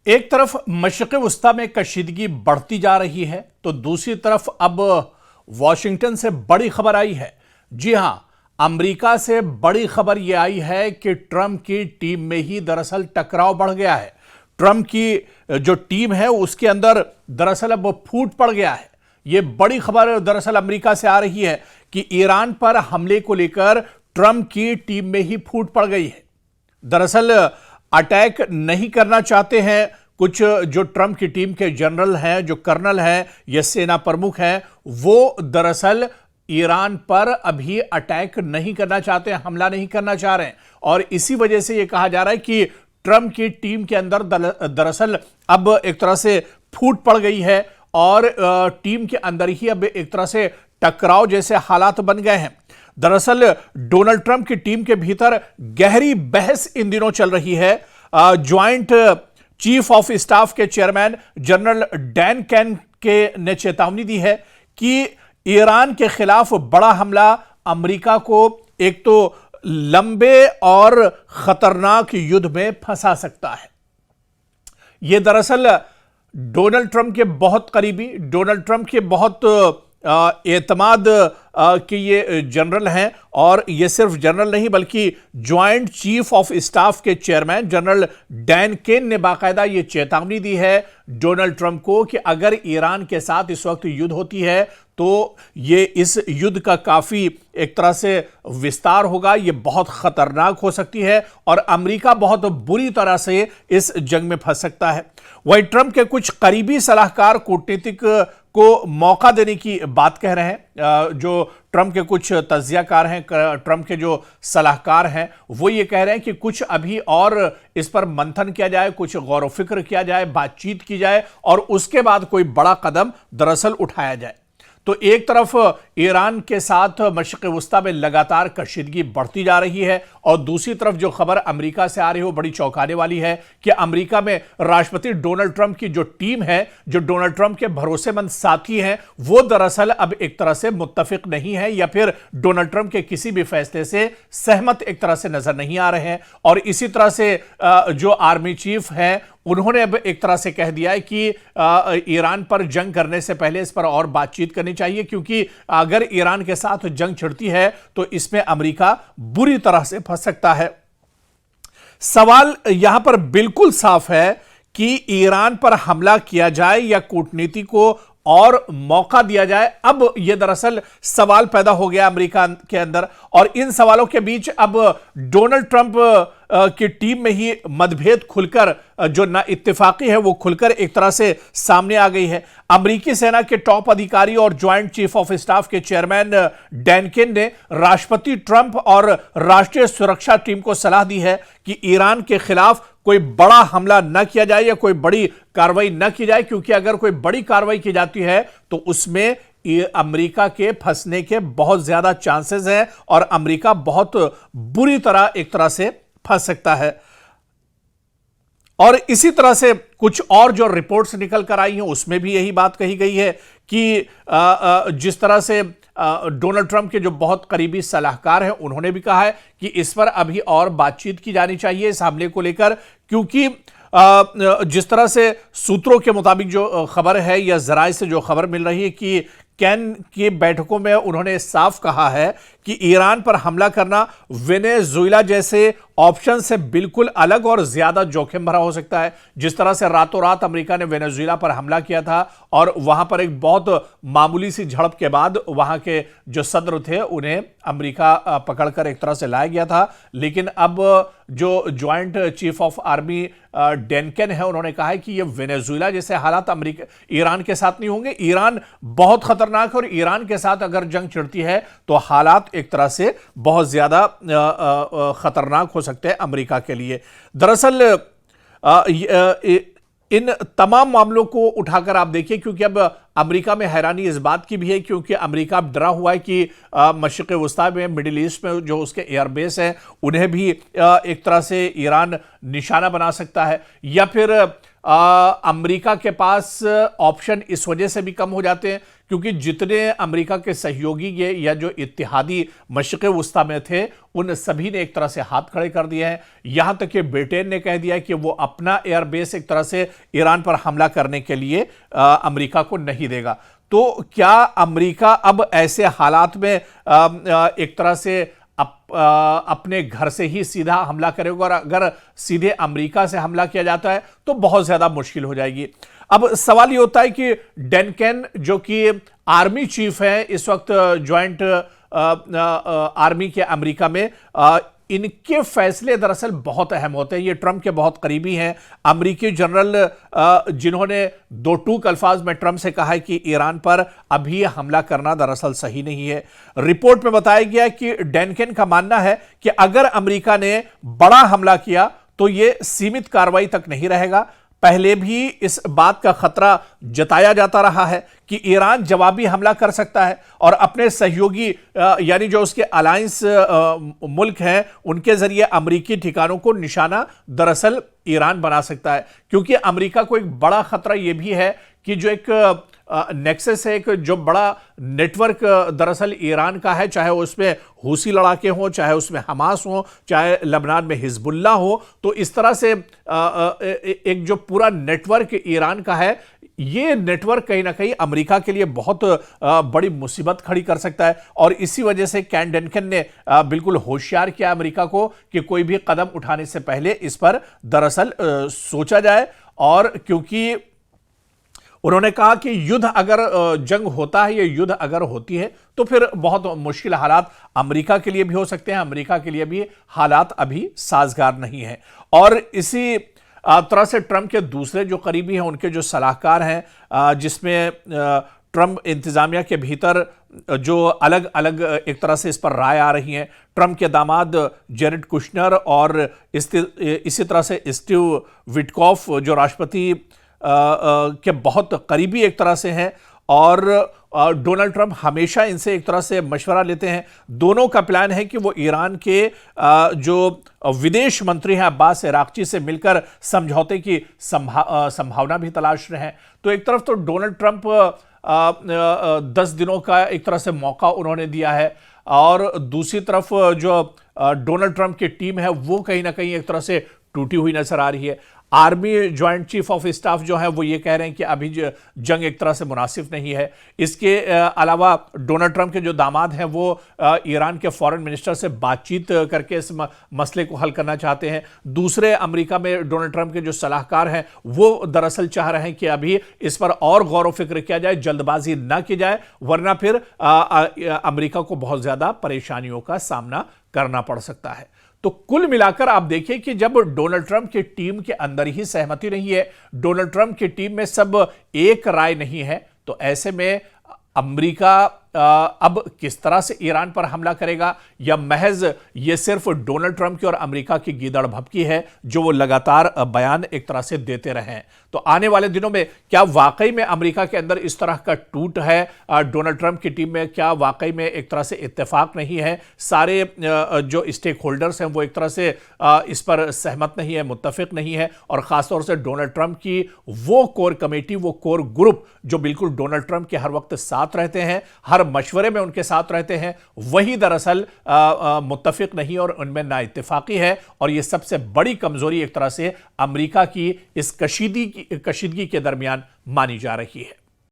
एक तरफ मशरिक़ वस्ता में कशीदगी बढ़ती जा रही है तो दूसरी तरफ अब वॉशिंगटन से बड़ी खबर आई है। जी हां, अमेरिका से बड़ी खबर यह आई है कि ट्रंप की टीम में ही दरअसल टकराव बढ़ गया है। ट्रंप की जो टीम है उसके अंदर दरअसल अब फूट पड़ गया है। यह बड़ी खबर दरअसल अमेरिका से आ रही है कि ईरान पर हमले को लेकर ट्रंप की टीम में ही फूट पड़ गई है। दरअसल अटैक नहीं करना चाहते हैं कुछ जो ट्रंप की टीम के जनरल हैं, जो कर्नल हैं या सेना प्रमुख हैं, वो दरअसल ईरान पर अभी अटैक नहीं करना चाहते, हमला नहीं करना चाह रहे हैं। और इसी वजह से यह कहा जा रहा है कि ट्रंप की टीम के अंदर दरअसल अब एक तरह से फूट पड़ गई है और टीम के अंदर ही अब एक तरह से टकराव जैसे हालात बन गए हैं। दरअसल डोनाल्ड ट्रंप की टीम के भीतर गहरी बहस इन दिनों चल रही है। ज्वाइंट चीफ ऑफ स्टाफ के चेयरमैन जनरल डैन कैन ने चेतावनी दी है कि ईरान के खिलाफ बड़ा हमला अमेरिका को एक तो लंबे और खतरनाक युद्ध में फंसा सकता है। यह दरअसल डोनाल्ड ट्रंप के बहुत करीबी, डोनाल्ड ट्रंप के बहुत एतमाद कि ये जनरल हैं, और ये सिर्फ जनरल नहीं बल्कि ज्वाइंट चीफ ऑफ स्टाफ के चेयरमैन जनरल डैन केन ने बाकायदा ये चेतावनी दी है डोनाल्ड ट्रंप को कि अगर ईरान के साथ इस वक्त युद्ध होती है तो ये इस युद्ध का काफी एक तरह से विस्तार होगा, ये बहुत खतरनाक हो सकती है और अमेरिका बहुत बुरी तरह से इस जंग में फंस सकता है। वहीं ट्रंप के कुछ करीबी सलाहकार कूटनीतिक को मौका देने की बात कह रहे हैं। जो ट्रंप के कुछ तज्जियाकार हैं, ट्रंप के जो सलाहकार हैं, वो ये कह रहे हैं कि कुछ अभी और इस पर मंथन किया जाए, कुछ गौर व फिक्र किया जाए, बातचीत की जाए और उसके बाद कोई बड़ा कदम दरअसल उठाया जाए। तो एक तरफ ईरान के साथ मशरिक़ वस्ता में लगातार कशीदगी बढ़ती जा रही है और दूसरी तरफ जो खबर अमेरिका से आ रही है वो बड़ी चौंकाने वाली है कि अमेरिका में राष्ट्रपति डोनाल्ड ट्रंप की जो टीम है, जो डोनाल्ड ट्रंप के भरोसेमंद साथी हैं, वो दरअसल अब एक तरह से मुत्तफिक नहीं है या फिर डोनाल्ड ट्रंप के किसी भी फैसले से सहमत एक तरह से नजर नहीं आ रहे हैं। और इसी तरह से जो आर्मी चीफ हैं उन्होंने अब एक तरह से कह दिया है कि ईरान पर जंग करने से पहले इस पर और बातचीत करनी चाहिए, क्योंकि अगर ईरान के साथ जंग छिड़ती है तो इसमें अमेरिका बुरी तरह से फंस सकता है। सवाल यहां पर बिल्कुल साफ है कि ईरान पर हमला किया जाए या कूटनीति को और मौका दिया जाए। अब यह दरअसल सवाल पैदा हो गया अमेरिका के अंदर और इन सवालों के बीच अब डोनाल्ड ट्रंप की टीम में ही मतभेद खुलकर, जो ना इत्तेफाकी है वो खुलकर एक तरह से सामने आ गई है। अमेरिकी सेना के टॉप अधिकारी और ज्वाइंट चीफ ऑफ स्टाफ के चेयरमैन डैन केन ने राष्ट्रपति ट्रंप और राष्ट्रीय सुरक्षा टीम को सलाह दी है कि ईरान के खिलाफ कोई बड़ा हमला न किया जाए या कोई बड़ी कार्रवाई न की जाए, क्योंकि अगर कोई बड़ी कार्रवाई की जाती है तो उसमें अमेरिका के फंसने के बहुत ज्यादा चांसेस हैं और अमेरिका बहुत बुरी तरह एक तरह से फंस सकता है। और इसी तरह से कुछ और जो रिपोर्ट्स निकल कर आई हैं उसमें भी यही बात कही गई है कि जिस तरह से डोनाल्ड ट्रंप के जो बहुत करीबी सलाहकार हैं उन्होंने भी कहा है कि इस पर अभी और बातचीत की जानी चाहिए इस हमले को लेकर, क्योंकि जिस तरह से सूत्रों के मुताबिक जो खबर है या जराए से जो खबर मिल रही है कि कैन की बैठकों में उन्होंने साफ कहा है कि ईरान पर हमला करना वेनेजुएला जैसे ऑप्शन से बिल्कुल अलग और ज्यादा जोखिम भरा हो सकता है। जिस तरह से रातों रात अमेरिका ने वेनेजुएला पर हमला किया था और वहां पर एक बहुत मामूली सी झड़प के बाद वहां के जो सदर थे उन्हें अमेरिका पकड़कर एक तरह से लाया गया था, लेकिन अब जो joint chief of army Dan Caine है उन्होंने कहा है कि ये वेनेजुएला जैसे हालात अमेरिका ईरान के साथ नहीं होंगे। ईरान बहुत खतरनाक है और ईरान के साथ अगर जंग छिड़ती है तो हालात एक तरह से बहुत ज्यादा खतरनाक हो सकते हैं अमेरिका के लिए। दरअसल इन तमाम मामलों को उठाकर आप देखिए, क्योंकि अब अमेरिका में हैरानी इस बात की भी है क्योंकि अमेरिका अब डरा हुआ है कि मशरिक़ वस्ता में, मिडिल ईस्ट में जो उसके एयरबेस हैं उन्हें भी एक तरह से ईरान निशाना बना सकता है, या फिर अमेरिका के पास ऑप्शन इस वजह से भी कम हो जाते हैं क्योंकि जितने अमेरिका के सहयोगी ये या जो इत्तेहादी मशरिक़ वस्ता में थे उन सभी ने एक तरह से हाथ खड़े कर दिए हैं। यहां तक कि ब्रिटेन ने कह दिया है कि वो अपना एयरबेस एक तरह से ईरान पर हमला करने के लिए अमेरिका को नहीं देगा। तो क्या अमेरिका अब ऐसे हालात में एक तरह से अपने घर से ही सीधा हमला करेगा और अगर सीधे अमेरिका से हमला किया जाता है तो बहुत ज्यादा मुश्किल हो जाएगी। अब सवाल ये होता है कि डनकन जो कि आर्मी चीफ है इस वक्त ज्वाइंट आर्मी के अमेरिका में, इनके फैसले दरअसल बहुत अहम होते हैं। ये ट्रंप के बहुत करीबी हैं। अमेरिकी जनरल जिन्होंने दो टूक अल्फाज में ट्रंप से कहा है कि ईरान पर अभी हमला करना दरअसल सही नहीं है। रिपोर्ट में बताया गया कि डनकन का मानना है कि अगर अमेरिका ने बड़ा हमला किया तो यह सीमित कार्रवाई तक नहीं रहेगा। पहले भी इस बात का खतरा जताया जाता रहा है कि ईरान जवाबी हमला कर सकता है और अपने सहयोगी यानी जो उसके अलायंस मुल्क हैं उनके जरिए अमेरिकी ठिकानों को निशाना दरअसल ईरान बना सकता है। क्योंकि अमेरिका को एक बड़ा खतरा यह भी है कि जो एक नेक्सस है, एक जो बड़ा नेटवर्क दरअसल ईरान का है, चाहे उसमें हूसी लड़ाके हों, चाहे उसमें हमास हो, चाहे लबनान में हिजबुल्लाह हो, तो इस तरह से एक जो पूरा नेटवर्क ईरान का है, ये नेटवर्क कहीं ना कहीं अमेरिका के लिए बहुत बड़ी मुसीबत खड़ी कर सकता है। और इसी वजह से कैन डनकन ने बिल्कुल होशियार किया अमेरिका को कि कोई भी कदम उठाने से पहले इस पर दरअसल सोचा जाए। और क्योंकि उन्होंने कहा कि युद्ध अगर जंग होता है या युद्ध अगर होती है तो फिर बहुत मुश्किल हालात अमेरिका के लिए भी हो सकते हैं। अमेरिका के लिए भी हालात अभी साजगार नहीं है। और इसी तरह से ट्रंप के दूसरे जो करीबी हैं, उनके जो सलाहकार हैं, जिसमें ट्रंप इंतजामिया के भीतर जो अलग अलग एक तरह से इस पर राय आ रही है, ट्रंप के दामाद जेरेड कुशनर और इसी तरह से स्टीव विटकॉफ जो राष्ट्रपति के बहुत करीबी एक तरह से हैं और डोनाल्ड ट्रंप हमेशा इनसे एक तरह से मशवरा लेते हैं। दोनों का प्लान है कि वो ईरान के जो विदेश मंत्री हैं अब्बास अराक्ची से मिलकर समझौते की संभावना भी तलाश रहे हैं। तो एक तरफ तो डोनाल्ड ट्रंप 10 दिनों का एक तरह से मौका उन्होंने दिया है और दूसरी तरफ जो डोनाल्ड ट्रंप की टीम है वो कहीं ना कहीं एक तरह से टूटी हुई नजर आ रही है। Army joint chief of staff जो है वो ये कह रहे हैं कि अभी जंग एक तरह से मुनासिब नहीं है। इसके अलावा डोनाल्ड ट्रंप के जो दामाद हैं वो ईरान के फॉरेन मिनिस्टर से बातचीत करके इस मसले को हल करना चाहते हैं। दूसरे अमेरिका में डोनाल्ड ट्रंप के जो सलाहकार हैं वो दरअसल चाह रहे हैं कि अभी इस पर और गौर व फिक्र किया जाए, जल्दबाजी ना की जाए, वरना फिर अमेरिका को बहुत ज्यादा परेशानियों का सामना करना पड़ सकता है। तो कुल मिलाकर आप देखिए कि जब डोनाल्ड ट्रंप की टीम के अंदर ही सहमति नहीं है, डोनाल्ड ट्रंप की टीम में सब एक राय नहीं है, तो ऐसे में अमेरिका अब किस तरह से ईरान पर हमला करेगा या महज ये सिर्फ डोनाल्ड ट्रंप की और अमेरिका की गीदड़ भभकी है जो वो लगातार बयान एक तरह से देते रहे हैं। तो आने वाले दिनों में क्या वाकई में अमेरिका के अंदर इस तरह का टूट है, डोनाल्ड ट्रंप की टीम में क्या वाकई में एक तरह से इत्तेफाक नहीं है, सारे जो स्टेक होल्डर्स हैं वो एक तरह से इस पर सहमत नहीं है, मुत्तफिक नहीं है, और खासतौर से डोनाल्ड ट्रंप की वो कोर कमेटी, वो कोर ग्रुप जो बिल्कुल डोनाल्ड ट्रंप के हर वक्त साथ रहते हैं, हर मशवरे में उनके साथ रहते हैं, वही दरअसल मुत्तफिक नहीं और उनमें ना इत्तेफाकी है। और यह सबसे बड़ी कमजोरी एक तरह से अमेरिका की इस कशीदगी के दरमियान मानी जा रही है।